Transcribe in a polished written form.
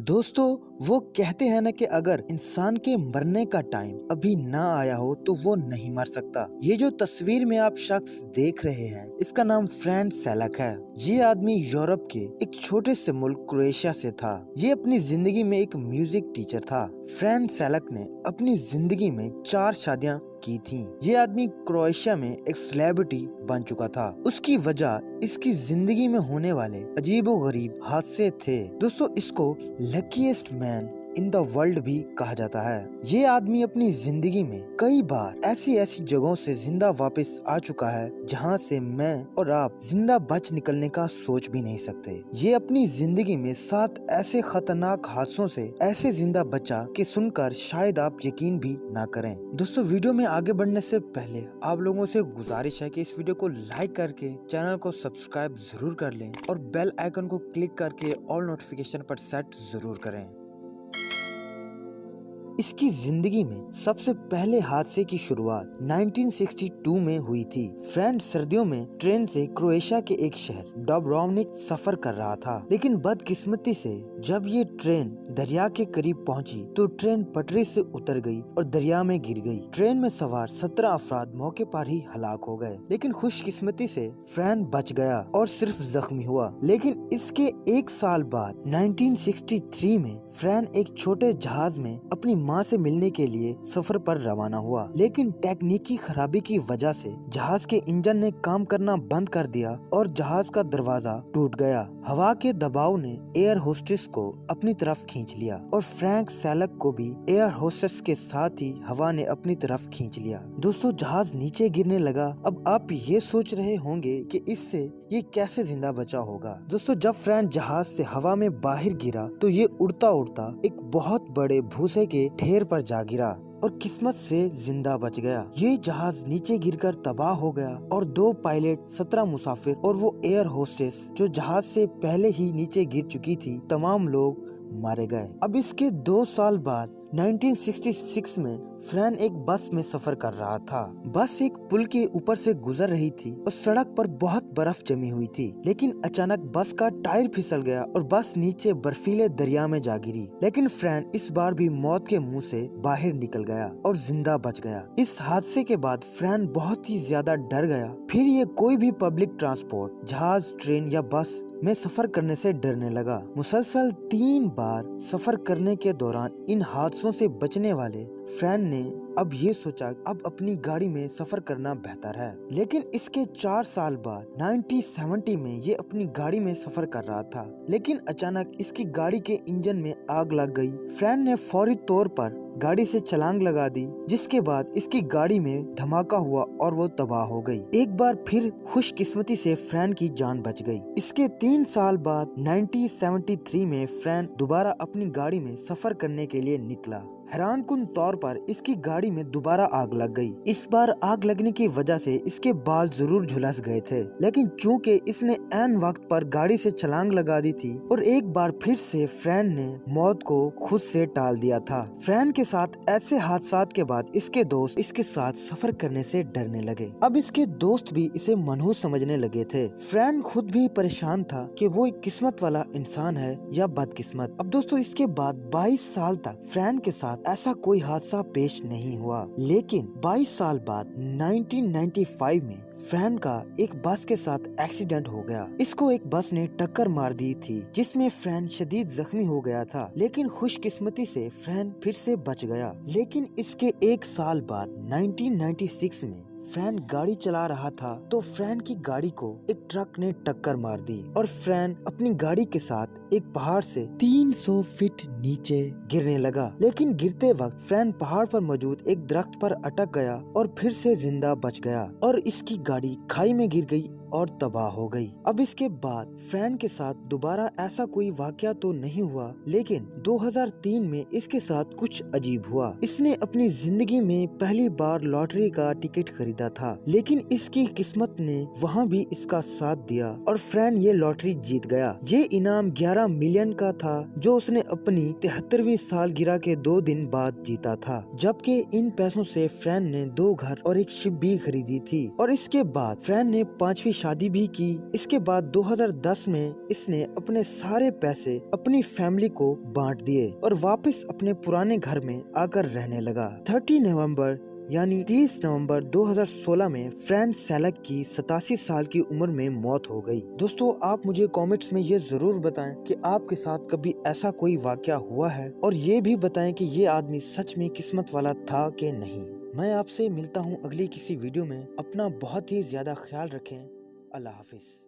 दोस्तों, वो कहते हैं ना कि अगर इंसान के मरने का टाइम अभी ना आया हो तो वो नहीं मर सकता। ये जो तस्वीर में आप शख्स देख रहे हैं, इसका नाम फ्रैंक सैलक है। ये आदमी यूरोप के एक छोटे से मुल्क क्रोएशिया से था। ये अपनी जिंदगी में एक म्यूजिक टीचर था। फ्रैंक सैलक ने अपनी जिंदगी में 4 शादियां की थी। ये आदमी क्रोएशिया में एक सेलिब्रिटी बन चुका था। उसकी वजह इसकी जिंदगी में होने वाले अजीबो गरीब हादसे थे। दोस्तों, इसको luckiest man in the world भी कहा जाता है। ये आदमी अपनी जिंदगी में कई बार ऐसी जगहों से जिंदा वापस आ चुका है जहां से मैं और आप जिंदा बच निकलने का सोच भी नहीं सकते। ये अपनी जिंदगी में 7 ऐसे खतरनाक हादसों से ऐसे जिंदा बचा कि सुनकर शायद आप यकीन भी ना करें। दोस्तों, वीडियो में आगे बढ़ने से पहले आप लोगों से गुजारिश है कि इस वीडियो को लाइक करके चैनल को सब्सक्राइब जरूर कर लें और बेल आइकन को क्लिक करके ऑल नोटिफिकेशन पर सेट जरूर करें। इसकी जिंदगी में सबसे पहले हादसे की शुरुआत 1962 में हुई थी। फ्रैंक सर्दियों में ट्रेन से क्रोएशिया के एक शहर डब्रोवनिक सफर कर रहा था, लेकिन बदकिस्मती से जब ये ट्रेन दरिया के करीब पहुंची तो ट्रेन पटरी से उतर गई और दरिया में गिर गई। ट्रेन में सवार 17 अफराद मौके पर ही हलाक हो गए, लेकिन खुशकिस्मती से फ्रैंक बच गया और सिर्फ जख्मी हुआ। लेकिन इसके 1 साल बाद 1963 में फ्रैंक एक छोटे जहाज में अपनी मां से मिलने के लिए सफर पर रवाना हुआ, लेकिन तकनीकी खराबी की वजह से जहाज के इंजन ने काम करना बंद कर दिया और जहाज का दरवाजा टूट गया। हवा के दबाव ने एयर होस्टेस को अपनी तरफ खींच लिया और फ्रैंक सैलक को भी एयर होस्टेस के साथ ही हवा ने अपनी तरफ खींच लिया। दोस्तों, जहाज नीचे गिरने लगा। अब आप ये सोच रहे होंगे कि इससे ये कैसे जिंदा बचा होगा। दोस्तों, जब फ्रैंक जहाज से हवा में बाहर गिरा तो ये उड़ता उड़ता एक बहुत बड़े भूसे के ढेर पर जा गिरा और किस्मत से जिंदा बच गया। ये जहाज नीचे गिरकर तबाह हो गया और 2 पायलट, 17 मुसाफिर और वो एयर होस्टेस जो जहाज से पहले ही नीचे गिर चुकी थी, तमाम लोग मारे गए। अब इसके 2 साल बाद 1966 में फ्रैंक एक बस में सफर कर रहा था। बस एक पुल के ऊपर से गुजर रही थी और सड़क पर बहुत बर्फ जमी हुई थी, लेकिन अचानक बस का टायर फिसल गया और बस नीचे बर्फीले दरिया में जा गिरी। लेकिन फ्रैंक इस बार भी मौत के मुंह से बाहर निकल गया और जिंदा बच गया। इस हादसे के बाद फ्रैंक बहुत ही ज्यादा डर गया। फिर ये कोई भी पब्लिक ट्रांसपोर्ट, जहाज, ट्रेन या बस में सफर करने से डरने लगा। मुसलसल 3 बार सफर करने के दौरान इन हादसों से बचने वाले फ्रैंक ने अब ये सोचा अब अपनी गाड़ी में सफर करना बेहतर है। लेकिन इसके 4 साल बाद 1970 में ये अपनी गाड़ी में सफर कर रहा था, लेकिन अचानक इसकी गाड़ी के इंजन में आग लग गई। फ्रैंक ने फौरी तौर पर गाड़ी से छलांग लगा दी, जिसके बाद इसकी गाड़ी में धमाका हुआ और वो तबाह हो गई। एक बार फिर खुशकिस्मती से फ्रैंक की जान बच गई। इसके 3 साल बाद 1973 में फ्रैंक दोबारा अपनी गाड़ी में सफर करने के लिए निकला। हैरानकुन तौर पर इसकी गाड़ी में दोबारा आग लग गई। इस बार आग लगने की वजह से इसके बाल जरूर झुलस गए थे, लेकिन चूंकि इसने ऐन वक्त पर गाड़ी से छलांग लगा दी थी और एक बार फिर से फ्रैंक ने मौत को खुद से टाल दिया था। फ्रैंक के साथ ऐसे हादसात के बाद इसके दोस्त इसके साथ सफर करने से डरने लगे। अब इसके दोस्त भी इसे मनहूस समझने लगे थे। फ्रैंक खुद भी परेशान था कि वो एक किस्मत वाला इंसान है या बदकिस्मत। अब दोस्तों, इसके बाद 22 साल तक फ्रैंक के साथ ऐसा कोई हादसा पेश नहीं हुआ, लेकिन 22 साल बाद 1995 में फ्रैंक का एक बस के साथ एक्सीडेंट हो गया। इसको एक बस ने टक्कर मार दी थी, जिसमें फ्रैंक शदीद जख्मी हो गया था, लेकिन खुशकिस्मती से फ्रैंक फिर से बच गया। लेकिन इसके 1 साल बाद 1996 में फ्रैंक गाड़ी चला रहा था तो फ्रैंक की गाड़ी को एक ट्रक ने टक्कर मार दी और फ्रैंक अपनी गाड़ी के साथ एक पहाड़ से 300 फीट नीचे गिरने लगा। लेकिन गिरते वक्त फ्रैंक पहाड़ पर मौजूद एक दरख्त पर अटक गया और फिर से जिंदा बच गया और इसकी गाड़ी खाई में गिर गई और तबाह हो गई। अब इसके बाद फ्रैंक के साथ दोबारा ऐसा कोई वाकया तो नहीं हुआ, लेकिन 2003 में इसके साथ कुछ अजीब हुआ। इसने अपनी जिंदगी में पहली बार लॉटरी का टिकट खरीदा था, लेकिन इसकी किस्मत ने वहाँ भी इसका साथ दिया और फ्रैंक ये लॉटरी जीत गया। ये इनाम 11 मिलियन का था, जो उसने अपनी 73वीं सालगिरह के 2 दिन बाद जीता था, जबकि इन पैसों से फ्रैंक ने 2 घर और एक शिप भी खरीदी थी। और इसके बाद फ्रैंक ने 5वीं शादी भी की। इसके बाद 2010 में इसने अपने सारे पैसे अपनी फैमिली को बांट दिए और वापस अपने पुराने घर में आकर रहने लगा। 30 नवंबर यानी 30 नवंबर 2016 में फ्रैंक सैलक की 87 साल की उम्र में मौत हो गई। दोस्तों, आप मुझे कमेंट्स में ये जरूर बताएं कि आपके साथ कभी ऐसा कोई वाकया हुआ है, और ये भी बताएं कि ये आदमी सच में किस्मत वाला था कि नहीं। मैं आपसे मिलता हूँ अगली किसी वीडियो में। अपना बहुत ही ज्यादा ख्याल रखें। अल्लाह हाफिज।